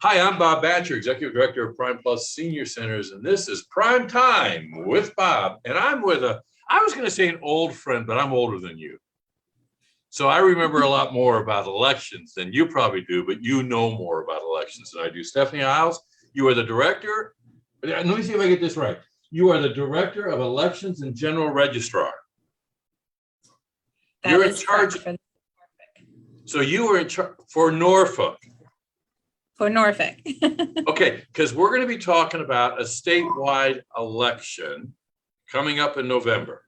Hi, I'm Bob Batcher, Executive Director of Prime Plus Senior Centers, and this is Prime Time with Bob. And I'm with I was going to say an old friend, but I'm older than you. So I remember a lot more about elections than you probably do, but you know more about elections than I do. Stephanie Iles, you are the Director. Let me see if I get this right. You are the Director of Elections and General Registrar. You're in charge. So you were in charge for Norfolk. For Norfolk. Okay, because we're going to be talking about a statewide election coming up in November.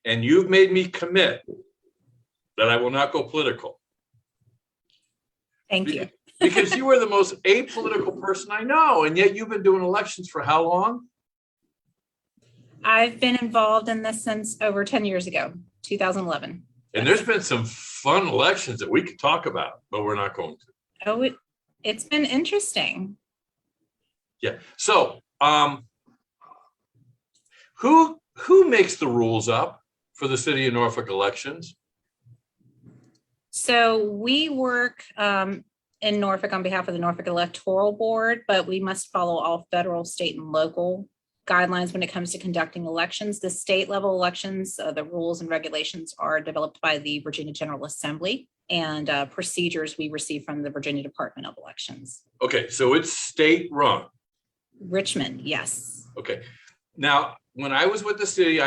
And you've made me commit that I will not go political. Thank you. Because you are the most apolitical person I know, and yet you've been doing elections for how long? I've been involved in this since over 10 years ago, 2011. And there's been some fun elections that we could talk about, but we're not going to. Oh, it's been interesting. Yeah. So, who makes the rules up for the City of Norfolk elections? So we work in Norfolk on behalf of the Norfolk Electoral Board, but we must follow all federal, state, and local guidelines when it comes to conducting elections. The state level elections, the rules and regulations are developed by the Virginia General Assembly, and procedures we receive from the Virginia Department of Elections. Okay, so it's state run. Richmond, yes. Okay. Now, when I was with the city,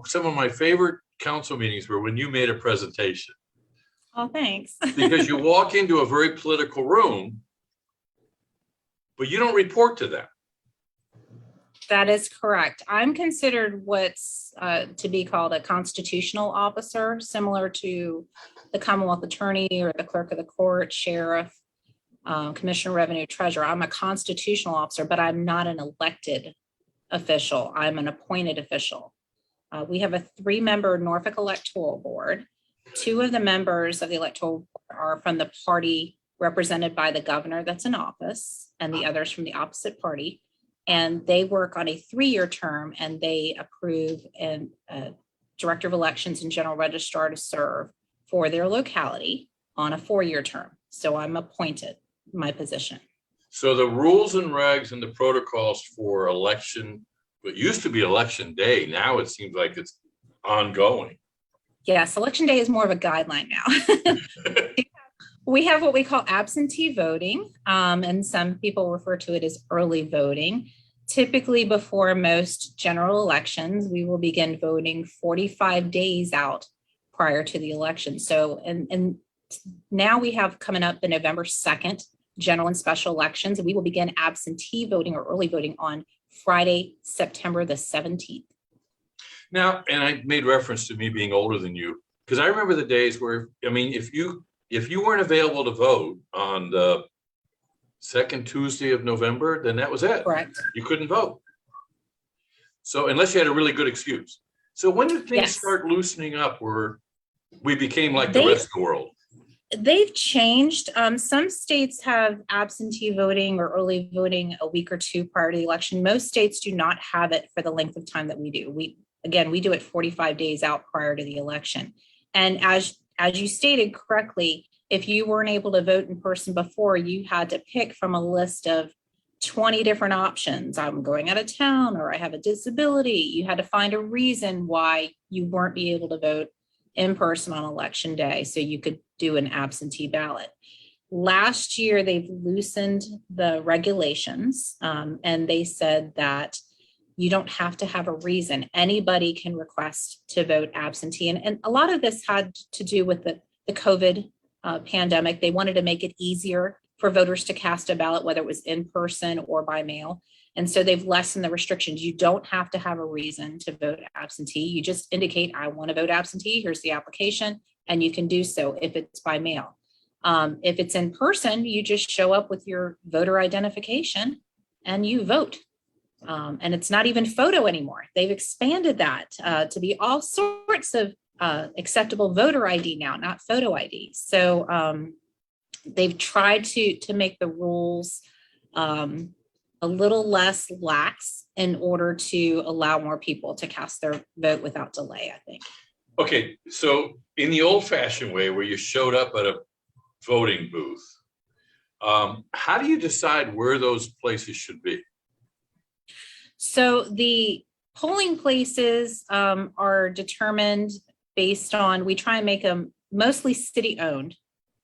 some of my favorite council meetings were when you made a presentation. Oh, thanks. Because you walk into a very political room, but you don't report to them. That is correct. I'm considered what's to be called a constitutional officer, similar to the Commonwealth Attorney or the Clerk of the Court, Sheriff, Commissioner of Revenue, Treasurer. I'm a constitutional officer, but I'm not an elected official. I'm an appointed official. We have a 3-member Norfolk Electoral Board. 2 of the members of the Electoral Board are from the party represented by the governor that's in office, and the others from the opposite party. And they work on a 3-year term, and they approve a Director of Elections and General Registrar to serve for their locality on a 4-year term. So I'm appointed my position. So the rules and regs and the protocols for election, it used to be election day. Now it seems like it's ongoing. Yes, election day is more of a guideline now. We have what we call absentee voting, and some people refer to it as early voting. Typically, before most general elections, we will begin voting 45 days out prior to the election. So, and now we have coming up the November 2nd general and special elections, and we will begin absentee voting or early voting on Friday, September the 17th. Now, and I made reference to me being older than you, because I remember the days where, I mean, if you weren't available to vote on the second Tuesday of November, then that was it. Correct. You couldn't vote. So unless you had a really good excuse. So when did things start loosening up where we became like the rest of the world? They've changed. Some states have absentee voting or early voting a week or 2 prior to the election. Most states do not have it for the length of time that we do. We do it 45 days out prior to the election. And as you stated correctly, if you weren't able to vote in person before, you had to pick from a list of 20 different options. I'm going out of town, or I have a disability. You had to find a reason why you weren't be able to vote in person on election day, so you could do an absentee ballot. Last year, they've loosened the regulations, and they said that you don't have to have a reason. Anybody can request to vote absentee. And a lot of this had to do with the COVID pandemic. They wanted to make it easier for voters to cast a ballot, whether it was in person or by mail. And so they've lessened the restrictions. You don't have to have a reason to vote absentee. You just indicate, I want to vote absentee. Here's the application, and you can do so if it's by mail. If it's in person, you just show up with your voter identification and you vote. And it's not even photo anymore. They've expanded that to be all sorts of acceptable voter ID now, not photo ID. So they've tried to make the rules a little less lax in order to allow more people to cast their vote without delay, I think. Okay, so in the old-fashioned way where you showed up at a voting booth, How do you decide where those places should be? So the polling places are determined based on, we try and make them mostly city owned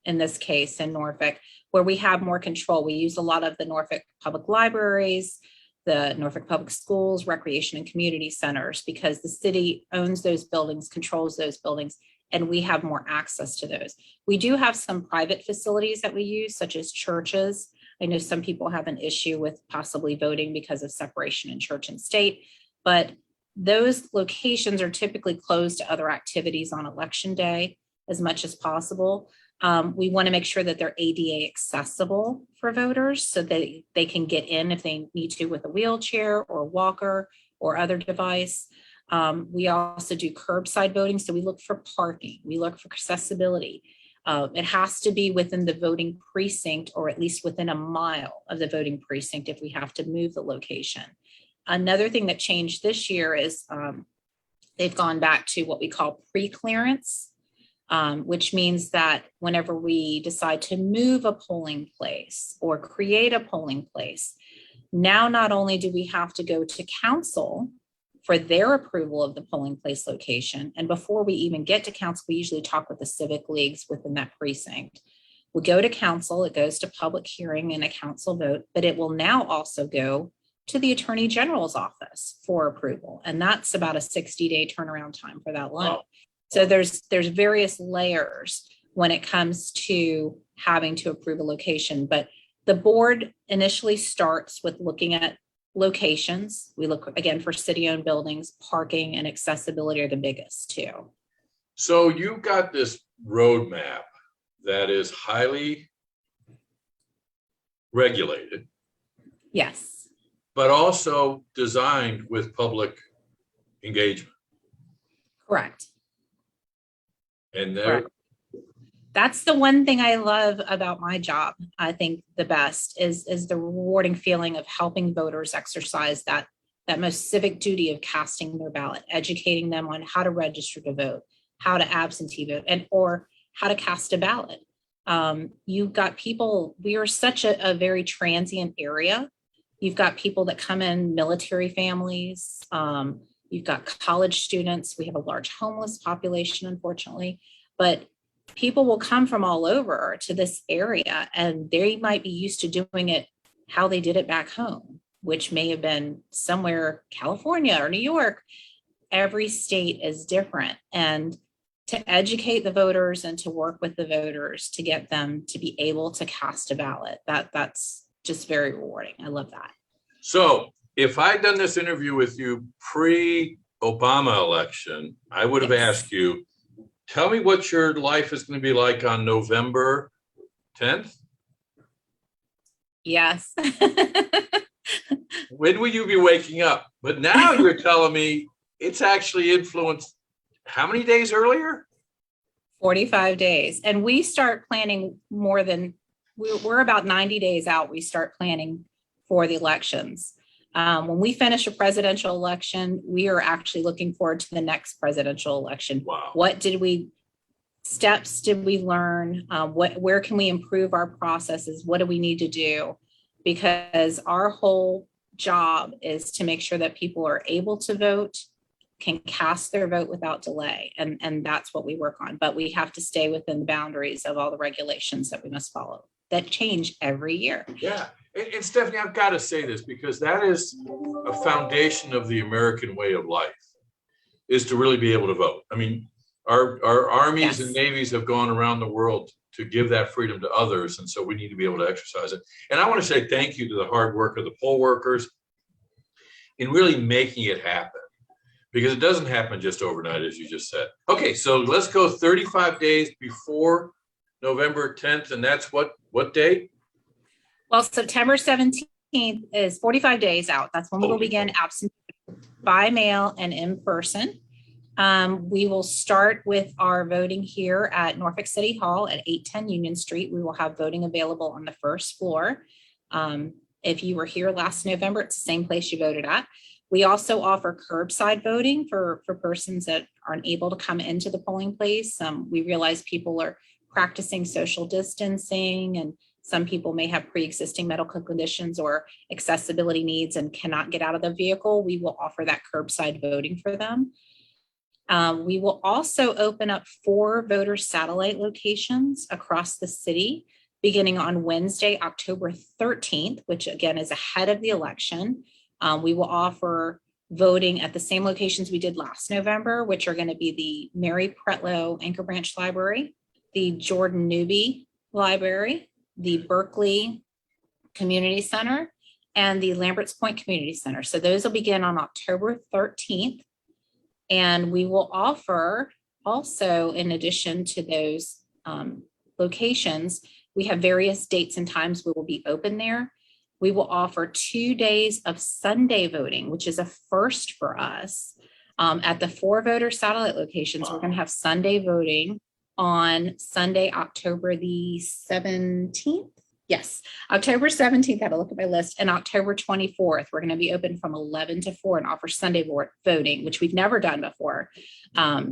in this case in Norfolk, where we have more control. We use a lot of the Norfolk Public Libraries, the Norfolk Public Schools, recreation and community centers, because the city owns those buildings, controls those buildings, and we have more access to those. We do have some private facilities that we use, such as churches. I know some people have an issue with possibly voting because of separation in church and state, but those locations are typically closed to other activities on election day as much as possible. We want to make sure that they're ADA accessible for voters so that they can get in if they need to with a wheelchair or a walker or other device. We also do curbside voting. So we look for parking, we look for accessibility. It has to be within the voting precinct or at least within a mile of the voting precinct if we have to move the location. Another thing that changed this year is they've gone back to what we call pre-clearance, which means that whenever we decide to move a polling place or create a polling place, now not only do we have to go to council for their approval of the polling place location, and before we even get to council, we usually talk with the civic leagues within that precinct. We go to council, it goes to public hearing and a council vote, but it will now also go to the Attorney General's office for approval. And that's about a 60-day turnaround time for that loan. So there's various layers when it comes to having to approve a location, but the board initially starts with looking at locations. We look again for city-owned buildings, parking and accessibility are the biggest too. So you've got this roadmap that is highly regulated. Yes. But also designed with public engagement. Correct. And there, Correct. That's the one thing I love about my job. I think the best is the rewarding feeling of helping voters exercise that most civic duty of casting their ballot, educating them on how to register to vote, how to absentee vote, and or how to cast a ballot. You've got people, we are such a very transient area. You've got people that come in, military families. You've got college students. We have a large homeless population, unfortunately, but people will come from all over to this area and they might be used to doing it how they did it back home, which may have been somewhere, California or New York. Every state is different. And to educate the voters and to work with the voters to get them to be able to cast a ballot, that's just very rewarding. I love that. So if I'd done this interview with you pre-Obama election, I would have asked you, tell me what your life is going to be like on November 10th. Yes. When will you be waking up? But now you're telling me it's actually influenced how many days earlier? 45 days. And we start planning more than, we're about 90 days out. We start planning for the elections. When we finish a presidential election, we are actually looking forward to the next presidential election. Wow. What steps did we learn? Where can we improve our processes? What do we need to do? Because our whole job is to make sure that people are able to vote, can cast their vote without delay. And that's what we work on. But we have to stay within the boundaries of all the regulations that we must follow that change every year. Yeah. And Stephanie, I've got to say this because that is a foundation of the American way of life, is to really be able to vote. I mean, our armies and navies have gone around the world to give that freedom to others. And so we need to be able to exercise it. And I want to say thank you to the hard work of the poll workers in really making it happen, because it doesn't happen just overnight, as you just said. Okay, so let's go 35 days before November 10th. And that's what date? Well, September 17th is 45 days out. That's when we will begin absentee by mail and in person. We will start with our voting here at Norfolk City Hall at 810 Union Street. We will have voting available on the first floor. If you were here last November, it's the same place you voted at. We also offer curbside voting for persons that aren't able to come into the polling place. We realize people are practicing social distancing and Some people may have pre-existing medical conditions or accessibility needs and cannot get out of the vehicle. We will offer that curbside voting for them. We will also open up 4 voter satellite locations across the city, beginning on Wednesday, October 13th, which again is ahead of the election. We will offer voting at the same locations we did last November, which are going to be the Mary Pretlow Anchor Branch Library, the Jordan Newby Library, the Berkeley Community Center, and the Lambert's Point Community Center. So those will begin on October 13th. And we will offer also, in addition to those locations, we have various dates and times we will be open there. We will offer 2 days of Sunday voting, which is a first for us. At the 4 voter satellite locations, we're going to have Sunday voting on Sunday, October the 17th. Yes, October 17th, I had to look at my list, and October 24th, we're going to be open from 11 to 4 and offer Sunday voting, which we've never done before.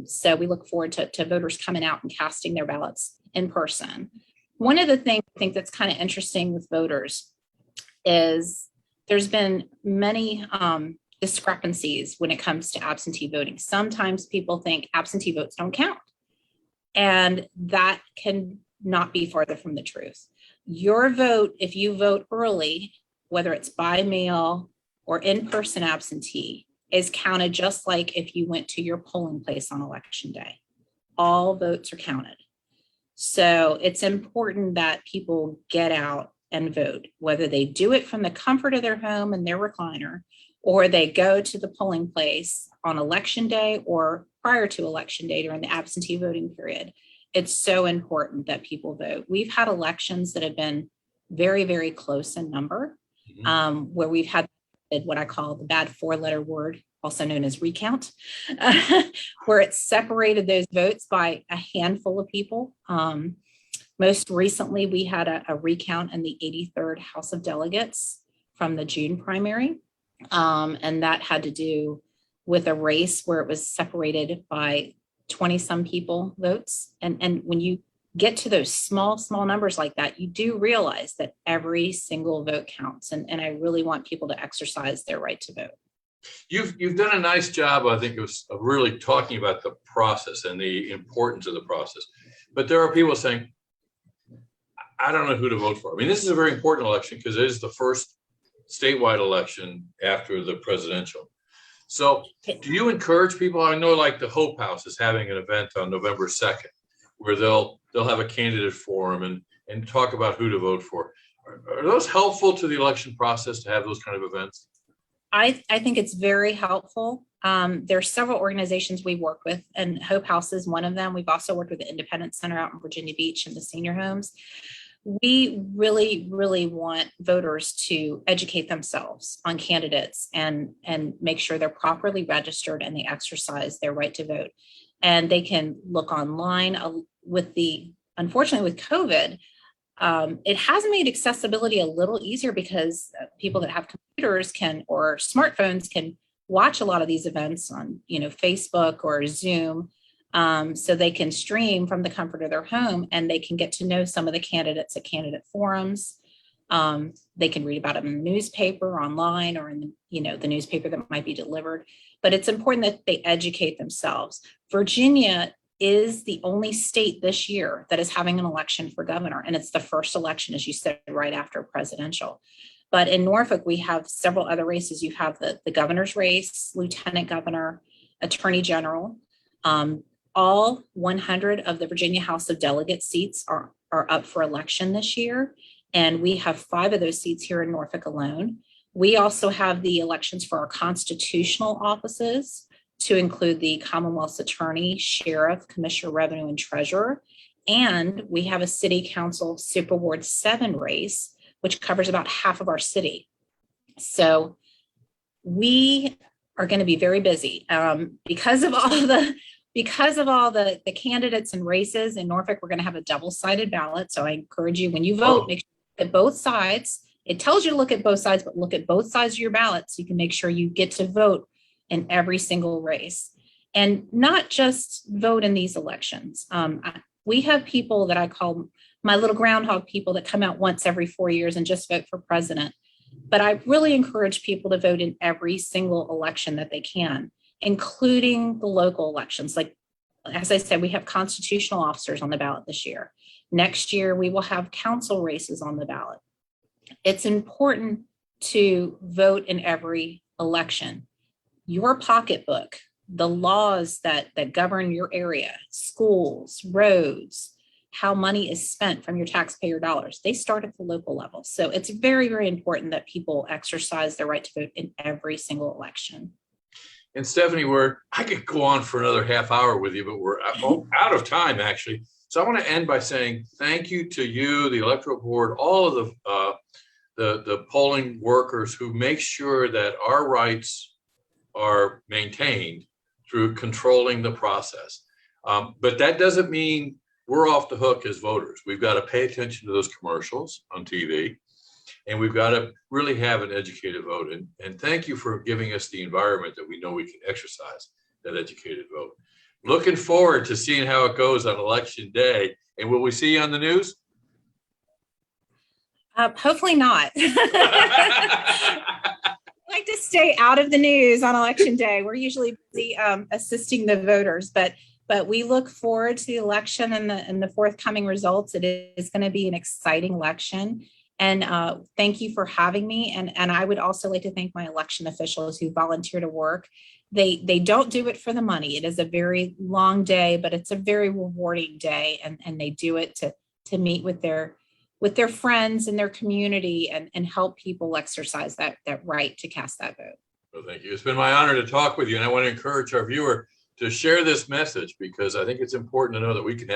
So we look forward to voters coming out and casting their ballots in person. One of the things I think that's kind of interesting with voters is there's been many discrepancies when it comes to absentee voting. Sometimes people think absentee votes don't count, and that can not be farther from the truth. Your vote, if you vote early, whether it's by mail or in-person absentee, is counted just like if you went to your polling place on election day. All votes are counted. So it's important that people get out and vote, whether they do it from the comfort of their home and their recliner, or they go to the polling place on election day or prior to election day during the absentee voting period. It's so important that people vote. We've had elections that have been very, very close in number, where we've had what I call the bad 4-letter word, also known as recount, where it separated those votes by a handful of people. Most recently, we had a recount in the 83rd House of Delegates from the June primary, and that had to do with a race where it was separated by 20 some people votes. And when you get to those small numbers like that, you do realize that every single vote counts. And I really want people to exercise their right to vote. You've done a nice job, I think, of really talking about the process and the importance of the process. But there are people saying, I don't know who to vote for. I mean, this is a very important election because it is the first statewide election after the presidential. So do you encourage people? I know like the Hope House is having an event on November 2nd where they'll have a candidate forum and talk about who to vote for. Are those helpful to the election process to have those kind of events? I think it's very helpful. There are several organizations we work with, and Hope House is one of them. We've also worked with the Independence Center out in Virginia Beach and the senior homes. We really, really want voters to educate themselves on candidates and make sure they're properly registered and they exercise their right to vote. And they can look online unfortunately with COVID, it has made accessibility a little easier because people that have computers or smartphones can watch a lot of these events on, Facebook or Zoom. So they can stream from the comfort of their home and they can get to know some of the candidates at candidate forums. They can read about them in the newspaper, online, or in the newspaper that might be delivered. But it's important that they educate themselves. Virginia is the only state this year that is having an election for governor, and it's the first election, as you said, right after presidential. But in Norfolk, we have several other races. You have the governor's race, lieutenant governor, attorney general. All 100 of the Virginia House of Delegates seats are up for election this year. And we have 5 of those seats here in Norfolk alone. We also have the elections for our constitutional offices, to include the Commonwealth's attorney, sheriff, commissioner, revenue, and treasurer. And we have a city council Super Ward 7 race, which covers about half of our city. So we are going to be very busy because of all the candidates and races in Norfolk. We're going to have a double-sided ballot. So I encourage you, when you vote, make sure you look at both sides. It tells you to look at both sides, but look at both sides of your ballot so you can make sure you get to vote in every single race, and not just vote in these elections. We have people that I call my little groundhog people that come out once every 4 years and just vote for president. But I really encourage people to vote in every single election that they can, including the local elections. Like, as I said, we have constitutional officers on the ballot this year. Next year, we will have council races on the ballot. It's important to vote in every election. Your pocketbook, the laws that govern your area, schools, roads, how money is spent from your taxpayer dollars, they start at the local level. So it's very, very important that people exercise their right to vote in every single election. And Stephanie, I could go on for another half hour with you, but we're out of time, actually. So I want to end by saying thank you to you, the electoral board, all of the polling workers who make sure that our rights are maintained through controlling the process. But that doesn't mean we're off the hook as voters. We've got to pay attention to those commercials on TV, and we've got to really have an educated vote. And thank you for giving us the environment that we know we can exercise that educated vote. Looking forward to seeing how it goes on election day. And will we see you on the news? Hopefully not. I like to stay out of the news on election day. We're usually busy assisting the voters, but we look forward to the election and the forthcoming results. It is going to be an exciting election. And thank you for having me. And I would also like to thank my election officials who volunteer to work. They don't do it for the money. It is a very long day, but it's a very rewarding day. And they do it to meet with their friends and their community and help people exercise that right to cast that vote. Well, thank you. It's been my honor to talk with you. And I want to encourage our viewer to share this message, because I think it's important to know that we can